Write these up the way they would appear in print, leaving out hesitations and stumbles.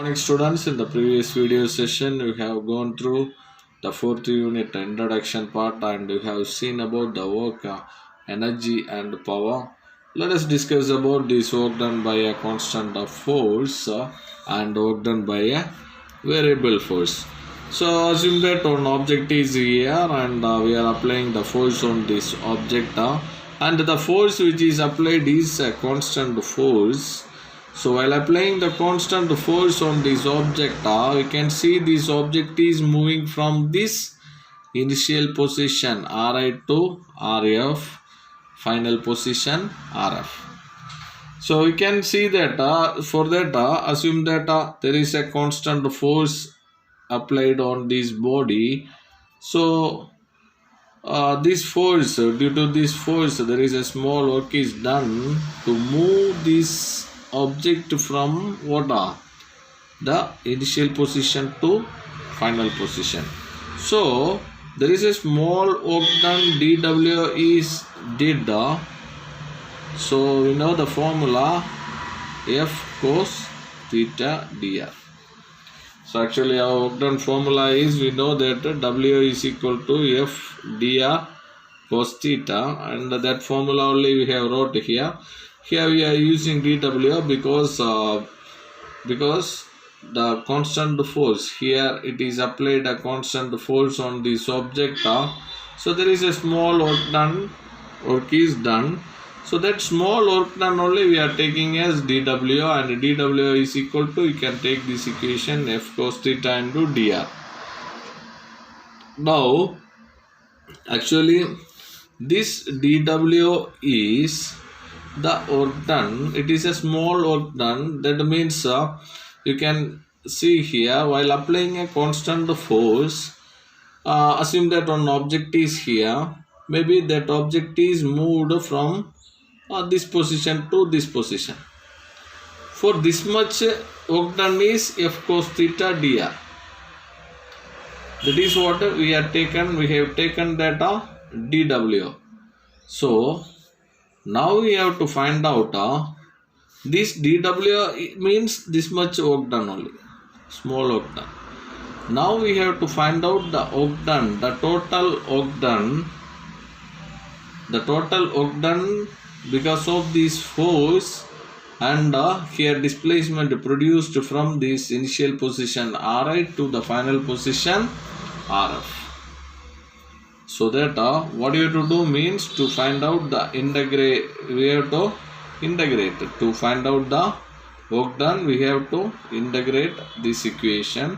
Morning students, in the previous video session we have gone through the fourth unit introduction part and we have seen about the work, energy and power. Let us discuss about this work done by a constant of force and work done by a variable force. So assume that an object is here and we are applying the force on this object and the force which is applied is a constant force. So while applying the constant force on this object, we can see this object is moving from this initial position Ri to Rf, final position Rf. So we can see that for that assume that there is a constant force applied on this body. So this force, due to this force, there is a small work is done to move this object from the initial position to final position. So there is a small work done, dw is did. So we know the formula F cos theta dr. So actually our work done formula is, we know that W is equal to F dr cos theta, and that formula only we have wrote here. Here we are using dw because the constant force, here it is applied a constant force on this object. So there is a small work is done. So that small work done only we are taking as dw, and dw is equal to, you can take this equation, F cos theta into dr. Now actually this dw is the work done. It is a small work done. That means you can see here, while applying a constant force, assume that one object is here, maybe that object is moved from this position to this position. For this much work done is F cos theta dr. That is what we have taken. We have taken that dw. So now we have to find out this dw means this much work done only, small work done. Now we have to find out the work done, the total work done, because of this force and here displacement produced from this initial position Ri to the final position Rf. So that what you have to do means, to find out the we have to integrate. To find out the work done, we have to integrate this equation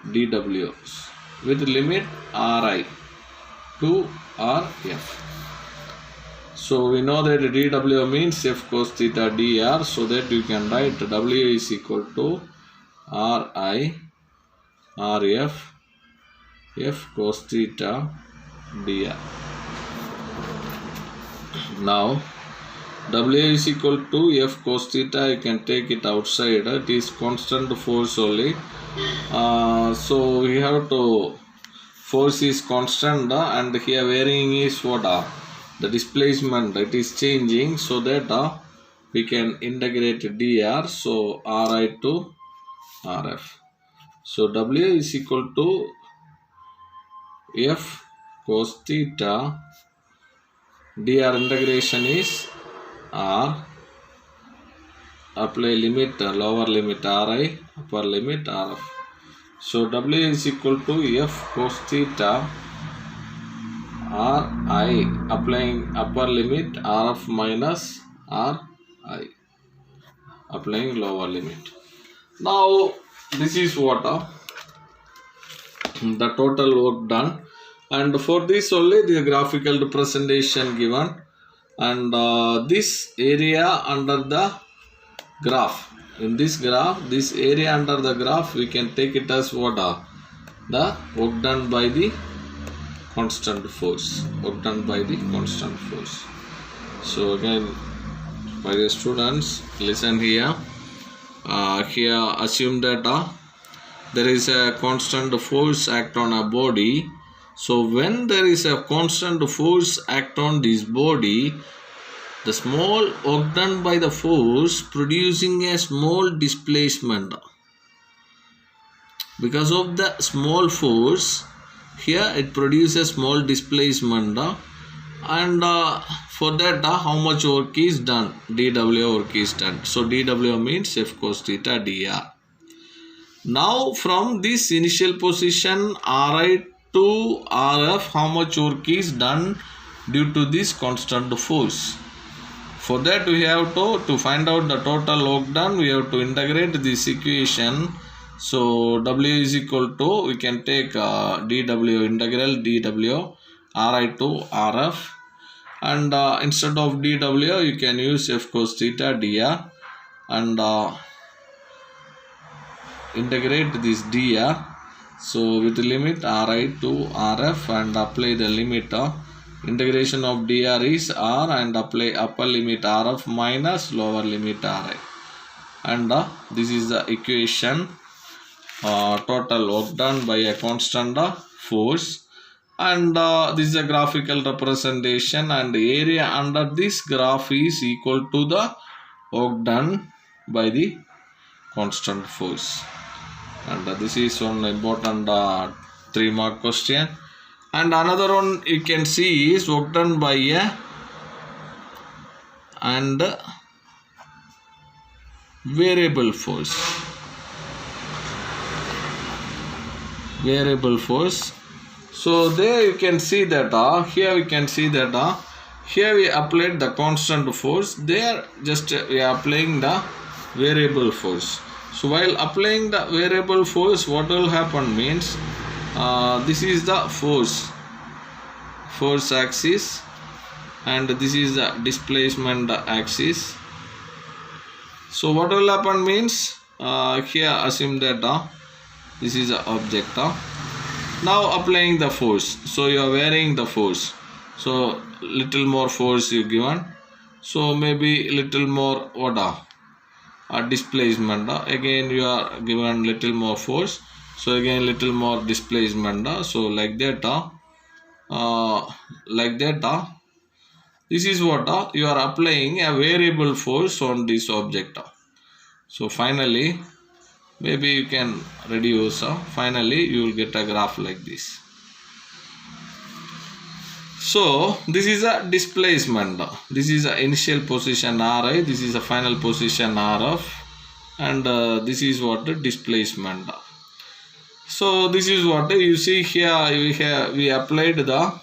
dw with limit Ri to Rf. So we know that dw means F cos theta dr, so that you can write W is equal to Ri Rf F cos theta dr. Now W is equal to F cos theta, you can take it outside, it is constant force only. So we have to, force is constant and here varying is what the displacement, it is changing, so that we can integrate dr. So Ri to Rf. So W is equal to F cos theta dr, integration is R, apply limit, lower limit Ri, upper limit Rf. So W is equal to F cos theta Ri, applying upper limit Rf minus Ri, applying lower limit. Now this is what the total work done, and for this only the graphical representation given, and this area under the graph, in this graph, this area under the graph, we can take it as what the work done by the constant force, work done by the constant force. So again, my dear students, listen here. Here assume that there is a constant force act on a body. So when there is a constant force act on this body, the small work done by the force producing a small displacement because of the small force, here it produces small displacement, and for that how much work is done, dw work is done. So dw means F cos theta dr. Now from this initial position Ri to Rf, how much work is done due to this constant force? For that we have to find out the total work done, we have to integrate this equation. So W is equal to, we can take dW, integral dW Ri to Rf, and instead of dW you can use F cos theta dr, and integrate this dr. So with the limit Ri to Rf, and apply the limit, integration of dr is r, and apply upper limit Rf minus lower limit Ri, and this is the equation. Total work done by a constant force, and this is a graphical representation, and area under this graph is equal to the work done by the constant force. And this is one important 3-mark question. And another one you can see is work done by a and variable force. So there you can see that here we can see that here we applied the constant force, there just we are applying the variable force. So while applying the variable force, what will happen means, this is the force axis, and this is the displacement axis. So what will happen means, here assume that this is the object. Now applying the force, so you are varying the force, so little more force you given, so maybe little more displacement, again you are given little more force, so again little more displacement, so like that, this is what you are applying a variable force on this object. So finally maybe you can reduce, finally you will get a graph like this. So this is a displacement, this is the initial position Ri, this is the final position Rf, and this is what the displacement. So this is what you see here, we applied the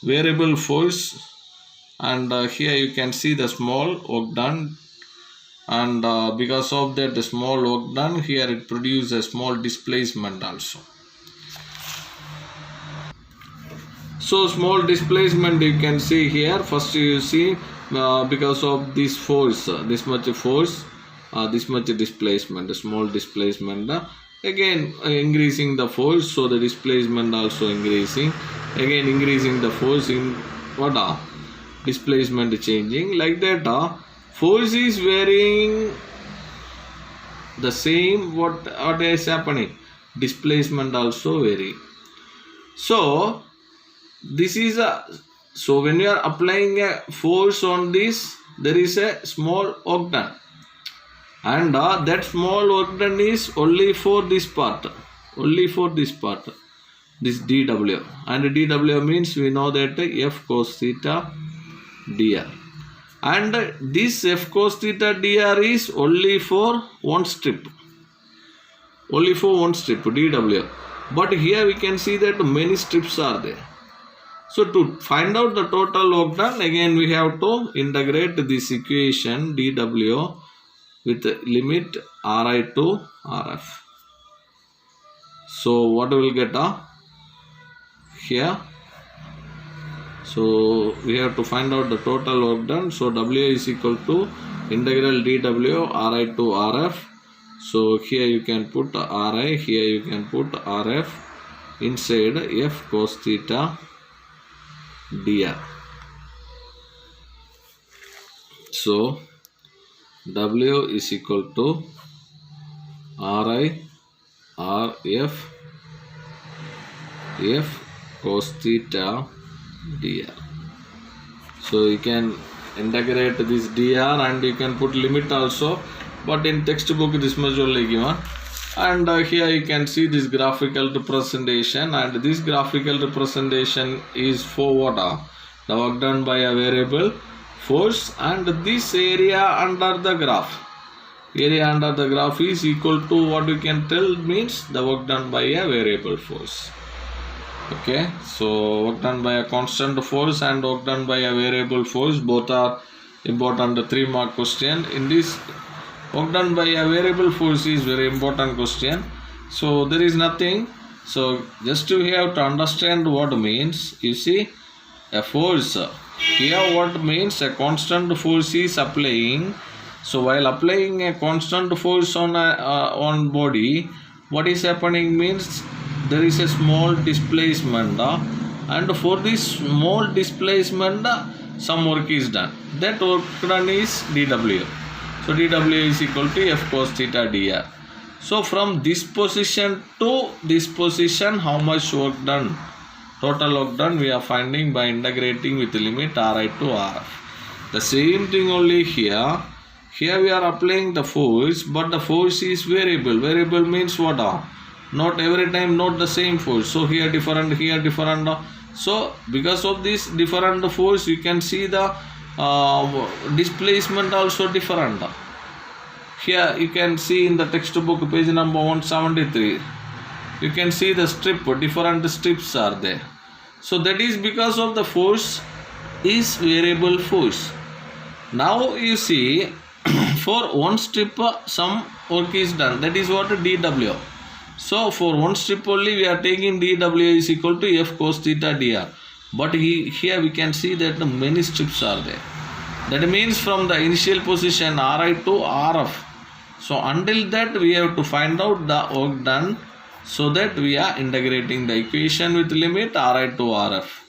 variable force, and here you can see the small work done, and because of that the small work done, here it produces a small displacement also. So small displacement you can see here. First you see because of this force, this much force, this much displacement, small displacement, again increasing the force, so the displacement also increasing, again increasing the force, in what displacement changing, like that. Force is varying the same, what is happening, displacement also vary. So this is so when you are applying a force on this, there is a small work done, and that small work done is only for this part, this dw, and dw means we know that F cos theta dr, and this F cos theta dr is only for one strip, dw, but here we can see that many strips are there. So to find out the total work done, again we have to integrate this equation dw with limit Ri to Rf. So what we will get here, so we have to find out the total work done. So W is equal to integral dw Ri to Rf. So here you can put Ri, here you can put Rf inside F cos theta dr. So W is equal to Ri Rf F cos theta dr. So you can integrate this dr, and you can put limit also, but in textbook this much only given. And here you can see this graphical representation, and this graphical representation is for what? The work done by a variable force, and this area under the graph. Area under the graph is equal to what you can tell means the work done by a variable force. Okay, so work done by a constant force and work done by a variable force, both are important 3-mark question. In this, work done by a variable force is very important question. So there is nothing. So just to have to understand what means, you see a force. Here what means a constant force is applying. So while applying a constant force on body, what is happening means there is a small displacement, and for this small displacement some work is done. That work done is dW. So dW is equal to F cos theta dr. So from this position to this position, how much work done? Total work done we are finding by integrating with the limit Ri to Rf. The same thing only here. Here we are applying the force, but the force is variable. Variable means what? Not every time not the same force. So here different, here different. So because of this different force, you can see the displacement also different. Here you can see in the textbook page number 173, you can see the strip, different strips are there. So that is because of the force is variable force. Now you see for one strip some work is done, that is what dW. So for one strip only we are taking dW is equal to F cos theta dr. But here we can see that many strips are there. That means from the initial position Ri to Rf. So until that we have to find out the work done, so that we are integrating the equation with limit Ri to Rf.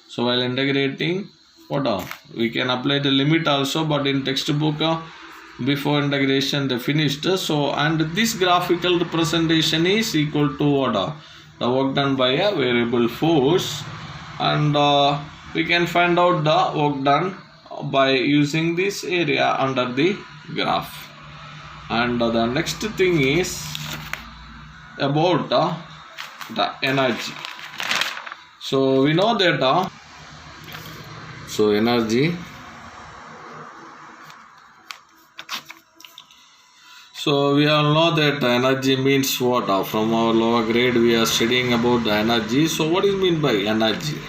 So while integrating, we can apply the limit also, but in textbook before integration they finished. So and this graphical representation is equal to what? The work done by a variable force, and we can find out the work done by using this area under the graph. And the next thing is about the energy. So we know that energy. So we all know that energy means what? From our lower grade we are studying about the energy. So what is mean by energy?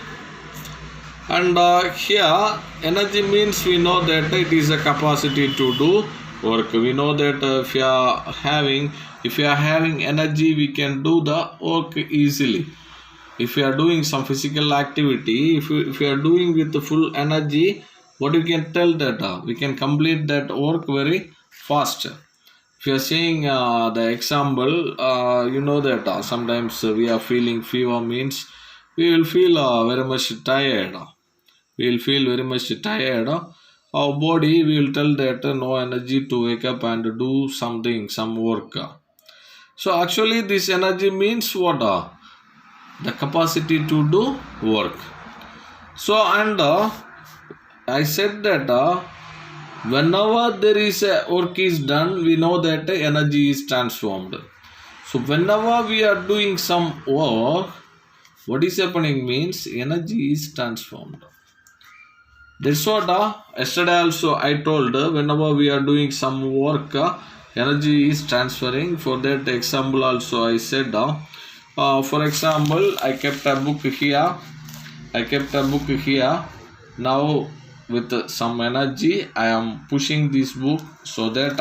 And here energy means we know that it is a capacity to do work. We know that if you are having energy, we can do the work easily. If you are doing some physical activity, if you are doing with the full energy, what you can tell that we can complete that work very fast. If you are saying the example, you know that sometimes we are feeling fever means we will feel very much tired. We will feel very much tired. Our body will tell that no energy to wake up and do something, some work. So actually this energy means what? The capacity to do work. So and I said that whenever there is a work is done, we know that energy is transformed. So whenever we are doing some work, what is happening means energy is transformed. That's what yesterday also I told, whenever we are doing some work, energy is transferring. For that example also I said, for example, I kept a book here. Now with some energy I am pushing this book, so that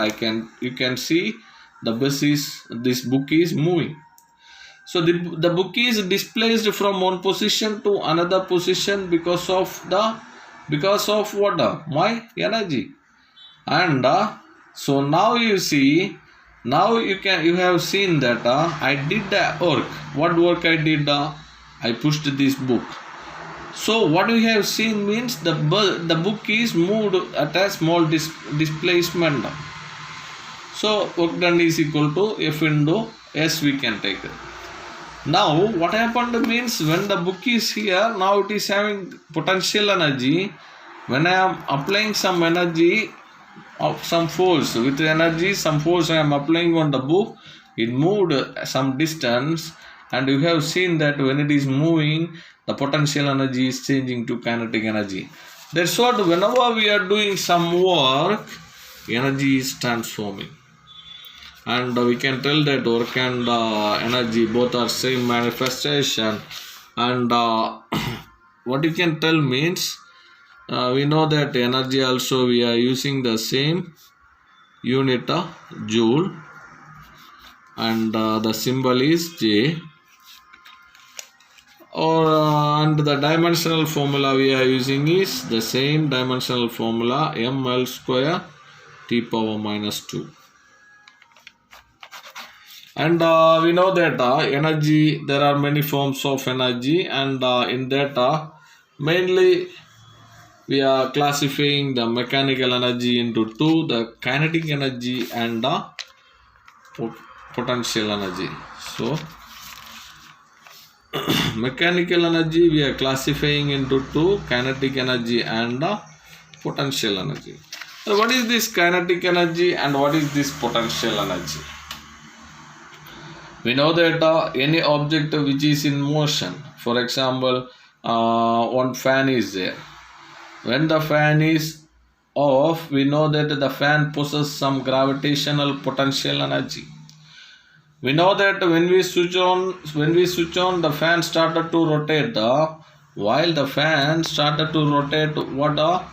you can see this book is moving. So the book is displaced from one position to another position because of what? My energy. And so now you see, now you have seen that I did the work. What work I did? I pushed this book. So what we have seen means the book is moved at a small displacement. So work done is equal to F into S, we can take it. Now what happened means when the book is here, now it is having potential energy. When I am applying some energy of some force, with energy some force I am applying on the book, it moved some distance, and you have seen that when it is moving, the potential energy is changing to kinetic energy. That's what whenever we are doing some work, energy is transforming. And we can tell that work and energy both are same manifestation. And what you can tell means, we know that energy also we are using the same unit joule, and the symbol is J. And the dimensional formula we are using is the same dimensional formula, ml square T power minus 2. And we know that energy, there are many forms of energy, and in that mainly we are classifying the mechanical energy into two, the kinetic energy and the potential energy. So mechanical energy we are classifying into two, kinetic energy and potential energy. So what is this kinetic energy and what is this potential energy? We know that any object which is in motion, for example, one fan is there. When the fan is off, we know that the fan possesses some gravitational potential energy. We know that when we switch on, the fan started to rotate. While the fan started to rotate, what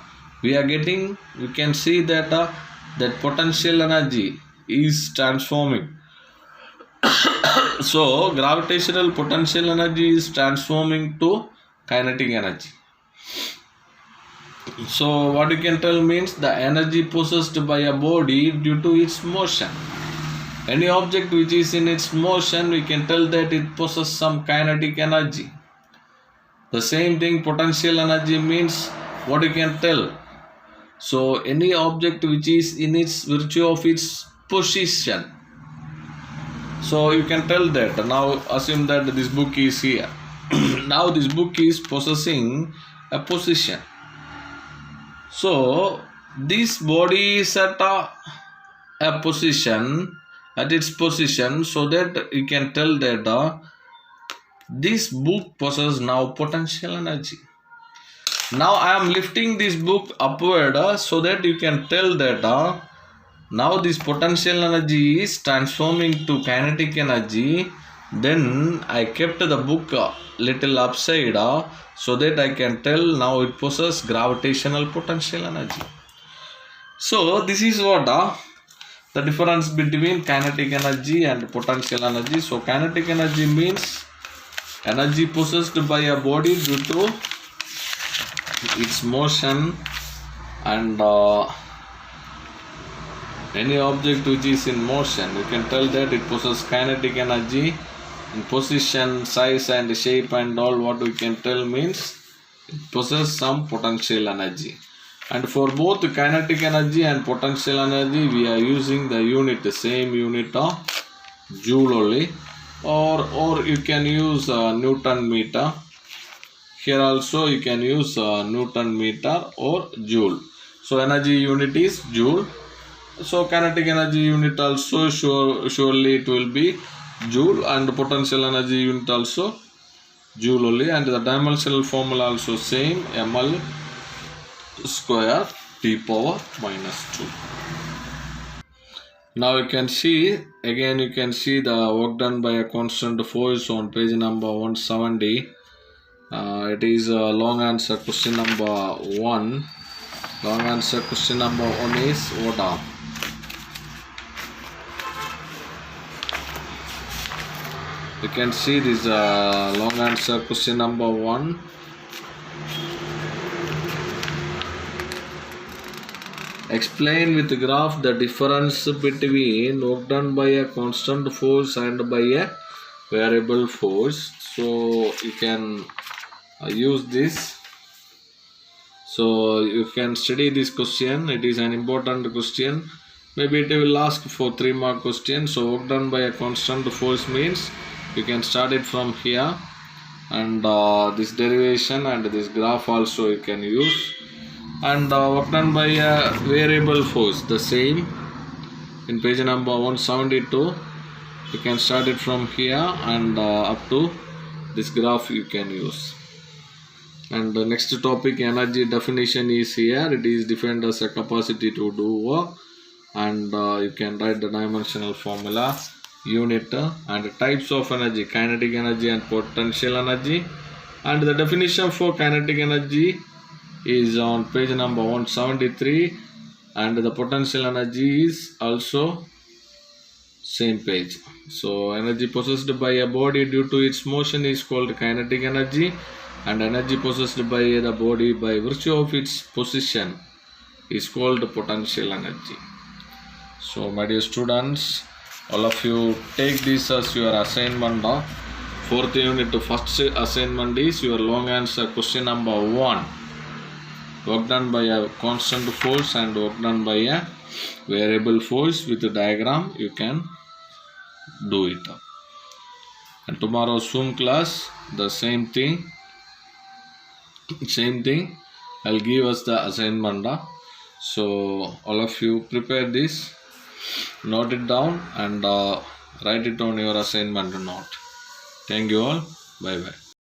we are getting, we can see that that potential energy is transforming. So gravitational potential energy is transforming to kinetic energy. So what you can tell means the energy possessed by a body due to its motion. Any object which is in its motion, we can tell that it possesses some kinetic energy. The same thing, potential energy means what you can tell. So any object which is in its virtue of its position. So you can tell that. Now assume that this book is here. Now this book is possessing a position. So this body is at a position, at its position, so that you can tell that this book possesses now potential energy. Now I am lifting this book upward, so that you can tell that now this potential energy is transforming to kinetic energy. Then I kept the book little upside, so that I can tell now it possesses gravitational potential energy. So this is what the difference between kinetic energy and potential energy. So kinetic energy means energy possessed by a body due to its motion, and any object which is in motion, you can tell that it possesses kinetic energy. In position, size and shape and all, what we can tell means it possesses some potential energy. And for both kinetic energy and potential energy, we are using the unit, the same unit of joule only, or you can use Newton meter. Here also you can use Newton meter or joule. So energy unit is joule. So kinetic energy unit also surely it will be joule, and potential energy unit also joule only, and the dimensional formula also same, ml square T power minus 2. Now you can see, again you can see the work done by a constant force on page number 170. It is long answer question number 1. Long answer question number 1 is what? You can see this long answer question number 1. Explain with the graph the difference between work done by a constant force and by a variable force. So you can use this. So you can study this question. It is an important question. Maybe it will ask for 3 mark question. So work done by a constant force means you can start it from here, and this derivation and this graph also you can use. And work done by a variable force, the same in page number 172. You can start it from here and up to this graph you can use. And the next topic, energy definition, is here. It is defined as a capacity to do work, and you can write the dimensional formula, unit, and types of energy: kinetic energy and potential energy. And the definition for kinetic energy is on page number 173, and the potential energy is also same page. So energy possessed by a body due to its motion is called kinetic energy, and energy possessed by the body by virtue of its position is called potential energy. So my dear students, all of you take this as your assignment. Fourth unit, first assignment is your long answer question number 1. Work done by a constant force and work done by a variable force with a diagram. You can do it. And tomorrow Zoom class, the same thing. I'll give us the assignment. So all of you prepare this, note it down, and write it on your assignment note. Thank you all. Bye bye.